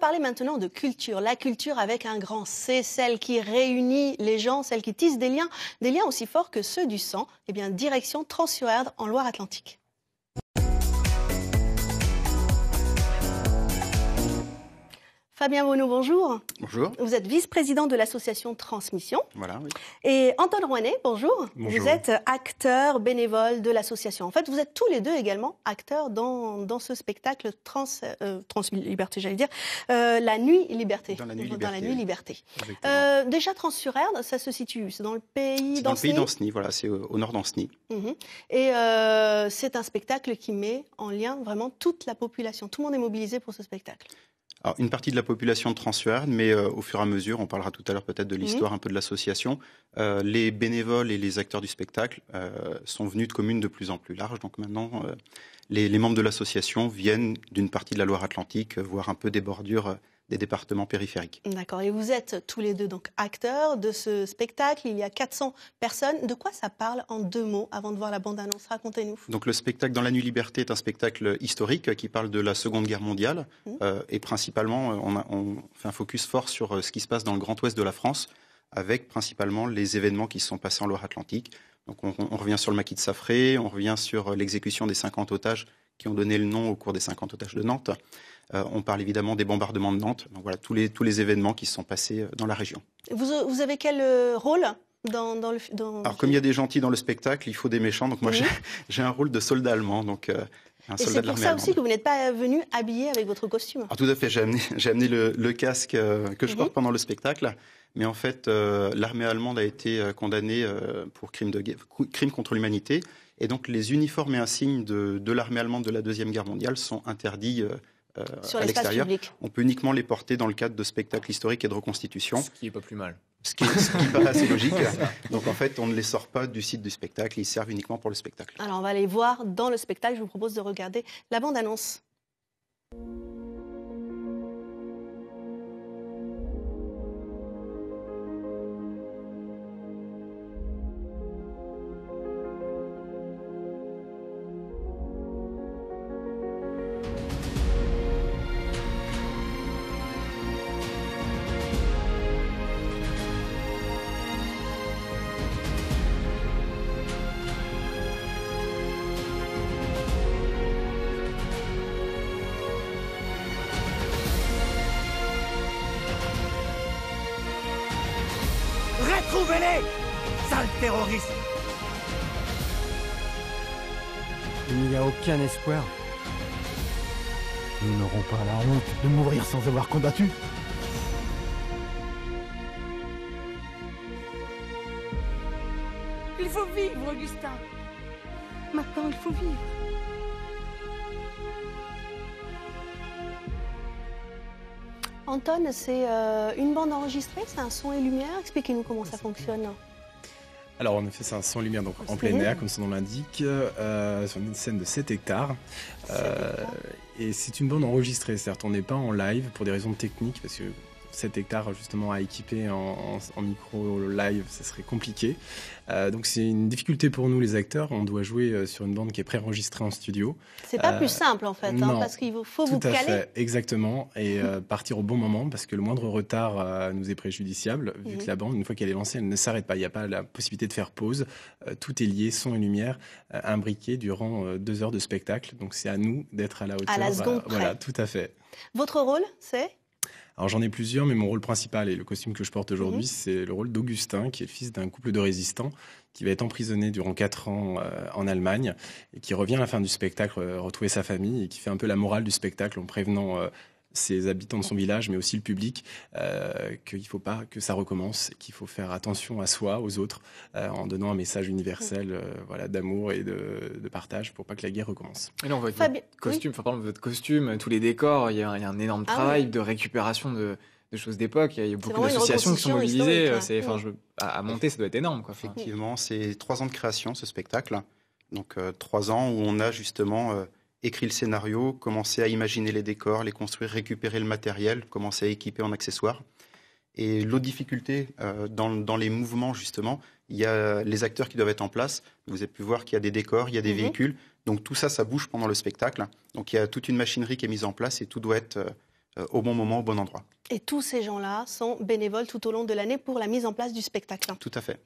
parler maintenant de culture. La culture avec un grand C, celle qui réunit les gens, celle qui tisse des liens aussi forts que ceux du sang. Eh bien, direction Trans-sur-Erdre en Loire-Atlantique. Fabien Bonneau, bonjour. Bonjour. Vous êtes vice-président de l'association Transmission. Voilà, oui. Et Antoine Rouanet, bonjour. Bonjour. Vous êtes acteur bénévole de l'association. En fait, vous êtes tous les deux également acteurs dans ce spectacle Trans-Liberté, j'allais dire, La Nuit Liberté. Dans la Nuit Dans la Nuit Liberté. Déjà, Trans-sur-Erdre, ça se situe, c'est dans le pays d'Anceny. Dans le pays d'Anceny, voilà, c'est au nord d'Anceny. Et c'est un spectacle qui met en lien vraiment toute la population. Tout le monde est mobilisé pour ce spectacle. Alors, une partie de la population de Trans-sur-Erdre, mais au fur et à mesure, on parlera tout à l'heure peut-être de l'histoire un peu de l'association, les bénévoles et les acteurs du spectacle sont venus de communes de plus en plus larges. Donc maintenant, les membres de l'association viennent d'une partie de la Loire-Atlantique, voire un peu des bordures des départements périphériques. D'accord. Et vous êtes tous les deux donc acteurs de ce spectacle. Il y a 400 personnes. De quoi ça parle en 2 mots avant de voir la bande-annonce? Racontez-nous. Donc le spectacle Dans la Nuit Liberté est un spectacle historique qui parle de la Seconde Guerre mondiale et principalement on fait un focus fort sur ce qui se passe dans le Grand Ouest de la France avec principalement les événements qui se sont passés en Loire-Atlantique. Donc on revient sur le maquis de Saffré, on revient sur l'exécution des 50 otages qui ont donné le nom au cours des 50 otages de Nantes. On parle évidemment des bombardements de Nantes. Donc voilà, tous les événements qui se sont passés dans la région. Vous avez quel rôle dans le Alors comme il y a des gentils dans le spectacle, il faut des méchants. Donc moi j'ai un rôle de soldat allemand. Donc, un soldat de l'armée allemande. Et c'est pour ça aussi que vous n'êtes pas venu habillé avec votre costume. Alors, tout à fait, j'ai amené le casque que je porte pendant le spectacle. Mais en fait, l'armée allemande a été condamnée pour crime contre l'humanité. Et donc les uniformes et insignes de l'armée allemande de la Deuxième Guerre mondiale sont interdits sur à l'extérieur. Public. On peut uniquement les porter dans le cadre de spectacles historiques et de reconstitution. Ce qui n'est pas plus mal. Ce qui paraît assez logique. Donc en fait, on ne les sort pas du site du spectacle, ils servent uniquement pour le spectacle. Alors on va aller voir dans le spectacle, je vous propose de regarder la bande-annonce. Retrouvez-les, sales terroristes! Il n'y a aucun espoir. Nous n'aurons pas la honte de mourir sans avoir combattu. Il faut vivre, Augustin. Maintenant, il faut vivre. Anton, c'est une bande enregistrée, c'est un son et lumière. Expliquez-nous comment ça fonctionne. Alors en effet, c'est un son lumière donc en plein air, comme son nom l'indique, sur une scène de 7 hectares. Et c'est une bande enregistrée, certes, on n'est pas en live pour des raisons techniques, parce que 7 hectares justement à équiper en micro live, ça serait compliqué. Donc c'est une difficulté pour nous les acteurs, on doit jouer sur une bande qui est préenregistrée en studio. C'est pas plus simple en fait, non, parce qu'il faut vous caler. Tout à fait, exactement, et partir au bon moment, parce que le moindre retard nous est préjudiciable, vu que la bande, une fois qu'elle est lancée, elle ne s'arrête pas, il n'y a pas la possibilité de faire pause, tout est lié, son et lumière, imbriqué durant 2 heures de spectacle, donc c'est à nous d'être à la hauteur. À la seconde près. Voilà, tout à fait. Votre rôle, c'est ? Alors j'en ai plusieurs, mais mon rôle principal et le costume que je porte aujourd'hui, c'est le rôle d'Augustin, qui est le fils d'un couple de résistants, qui va être emprisonné durant 4 ans en Allemagne, et qui revient à la fin du spectacle retrouver sa famille, et qui fait un peu la morale du spectacle en prévenant ses habitants de son village, mais aussi le public, qu'il ne faut pas que ça recommence, qu'il faut faire attention à soi, aux autres, en donnant un message universel voilà, d'amour et de partage pour pas que la guerre recommence. Et là, on voit votre costume, enfin, pardon, votre costume, tous les décors, il y a un énorme travail de récupération de choses d'époque. Il y a beaucoup d'associations qui sont mobilisées. À monter, ça doit être énorme, quoi. Effectivement, c'est 3 ans de création, ce spectacle. Donc 3 ans où on a justement écrit le scénario, commencé à imaginer les décors, les construire, récupérer le matériel, commencer à équiper en accessoires. Et l'autre difficulté dans les mouvements, justement, il y a les acteurs qui doivent être en place. Vous avez pu voir qu'il y a des décors, il y a des véhicules. Donc tout ça, ça bouge pendant le spectacle. Donc il y a toute une machinerie qui est mise en place et tout doit être au bon moment, au bon endroit. Et tous ces gens-là sont bénévoles tout au long de l'année pour la mise en place du spectacle. Tout à fait.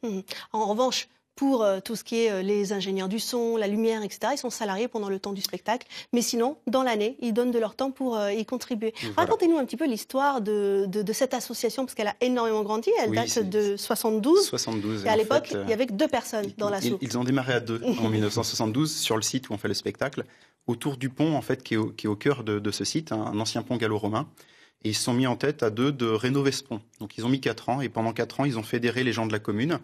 En revanche, pour tout ce qui est les ingénieurs du son, la lumière, etc., ils sont salariés pendant le temps du spectacle. Mais sinon, dans l'année, ils donnent de leur temps pour y contribuer. Voilà. Racontez-nous un petit peu l'histoire de cette association, parce qu'elle a énormément grandi. Elle date de 72. 72. Et à l'époque, il n'y avait que 2 personnes dans l'asso. Ils ont démarré à 2 en 1972 sur le site où on fait le spectacle, autour du pont en fait, qui est au cœur de ce site, un ancien pont gallo-romain. Et ils se sont mis en tête à 2 de rénover ce pont. Donc ils ont mis 4 ans, et pendant 4 ans, ils ont fédéré les gens de la commune.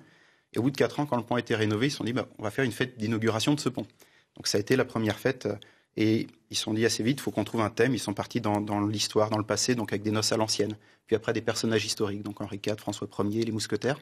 Et au bout de 4 ans, quand le pont a été rénové, ils se sont dit on va faire une fête d'inauguration de ce pont. Donc ça a été la première fête. Et ils se sont dit assez vite, il faut qu'on trouve un thème. Ils sont partis dans l'histoire, dans le passé, donc avec des noces à l'ancienne. Puis après, des personnages historiques, donc Henri IV, François Ier, les mousquetaires.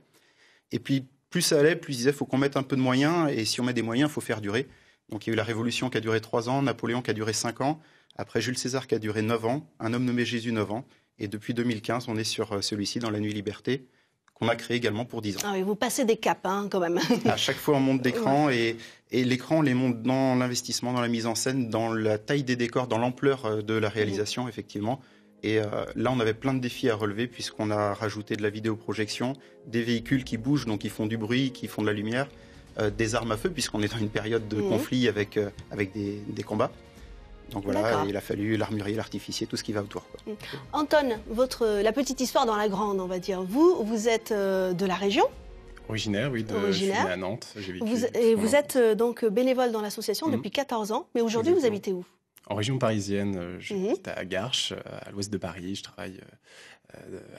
Et puis, plus ça allait, plus ils disaient, il faut qu'on mette un peu de moyens. Et si on met des moyens, il faut faire durer. Donc il y a eu la Révolution qui a duré 3 ans, Napoléon qui a duré 5 ans. Après, Jules César qui a duré 9 ans, un homme nommé Jésus 9 ans. Et depuis 2015, on est sur celui-ci, dans la Nuit Liberté, qu'on a créé également pour 10 ans. Ah oui, vous passez des caps, quand même. À chaque fois, on monte d'écran, et l'écran, on les monte dans l'investissement, dans la mise en scène, dans la taille des décors, dans l'ampleur de la réalisation, effectivement. Et là, on avait plein de défis à relever, puisqu'on a rajouté de la vidéoprojection, des véhicules qui bougent, donc qui font du bruit, qui font de la lumière, des armes à feu, puisqu'on est dans une période de conflit avec des combats. Donc voilà, il a fallu l'armurier, l'artificier, tout ce qui va autour. Anton, la petite histoire dans la grande, on va dire. Vous êtes de la région ? Originaire, oui. Je suis né à Nantes. J'ai vécu. Vous êtes donc bénévole dans l'association depuis 14 ans. Mais aujourd'hui, vous habitez où ? En région parisienne. J'habite à Garches, à l'ouest de Paris. Je travaille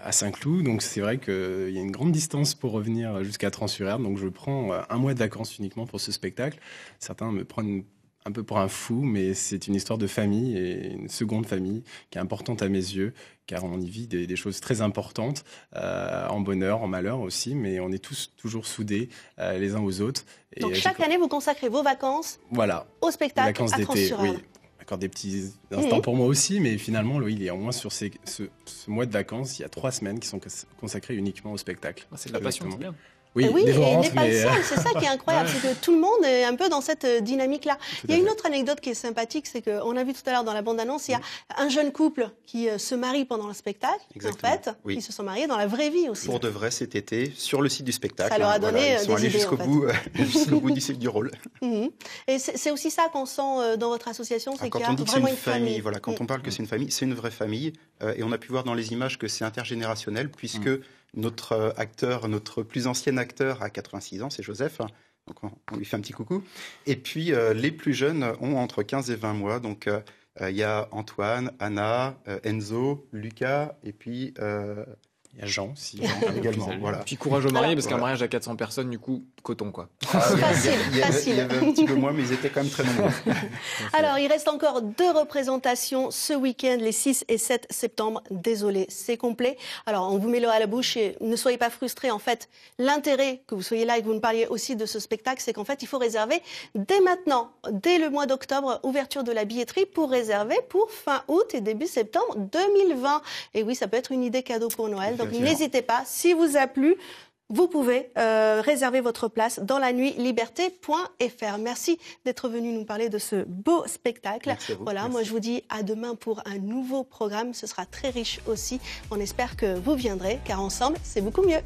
à Saint-Cloud. Donc c'est vrai qu'il y a une grande distance pour revenir jusqu'à Trans-sur-Erdre. Donc je prends un mois de vacances uniquement pour ce spectacle. Certains me prennent un peu pour un fou, mais c'est une histoire de famille, et une seconde famille qui est importante à mes yeux, car on y vit des choses très importantes, en bonheur, en malheur aussi, mais on est tous toujours soudés les uns aux autres. Donc chaque année, vous consacrez vos vacances au spectacle, vacances à d'été, Trans-sur-Erdre. oui. Encore des petits instants pour moi aussi, mais finalement, oui, il y a au moins sur ce mois de vacances, il y a 3 semaines qui sont consacrées uniquement au spectacle. C'est de la passion, c'est bien. Oui, et il n'est pas le seul, c'est ça qui est incroyable, c'est que tout le monde est un peu dans cette dynamique-là. Il y a une autre anecdote qui est sympathique, c'est qu'on a vu tout à l'heure dans la bande-annonce, il y a un jeune couple qui se marie pendant le spectacle, en fait, ils se sont mariés dans la vraie vie aussi. Pour de vrai cet été, sur le site du spectacle. Ça leur a donné ils sont allés jusqu'au bout, jusqu'au bout du rôle. Et c'est aussi ça qu'on sent dans votre association, c'est qu'il y a quand on dit que c'est vraiment une famille, voilà, quand on parle que c'est une famille, c'est une vraie famille, et on a pu voir dans les images que c'est intergénérationnel, puisque notre acteur, notre plus ancien acteur a 86 ans, c'est Joseph, donc on lui fait un petit coucou. Et puis les plus jeunes ont entre 15 et 20 mois, donc il y a Antoine, Anna, Enzo, Lucas, et puis... il y a Jean aussi. également, voilà. Puis courage au marié, parce qu'un mariage à 400 personnes, du coup, coton, quoi. Facile. Il y avait un petit peu moins, mais ils étaient quand même très nombreux. Alors, il reste encore 2 représentations ce week-end, les 6 et 7 septembre. Désolé, c'est complet. Alors, on vous met l'eau à la bouche et ne soyez pas frustrés. En fait, l'intérêt que vous soyez là et que vous nous parliez aussi de ce spectacle, c'est qu'en fait, il faut réserver dès maintenant, dès le mois d'octobre, ouverture de la billetterie pour réserver pour fin août et début septembre 2020. Et oui, ça peut être une idée cadeau pour Noël. Donc n'hésitez pas, si vous a plu, vous pouvez réserver votre place dans lanuitliberté.fr. Merci d'être venu nous parler de ce beau spectacle. Voilà, moi je vous dis à demain pour un nouveau programme. Ce sera très riche aussi. On espère que vous viendrez, car ensemble, c'est beaucoup mieux.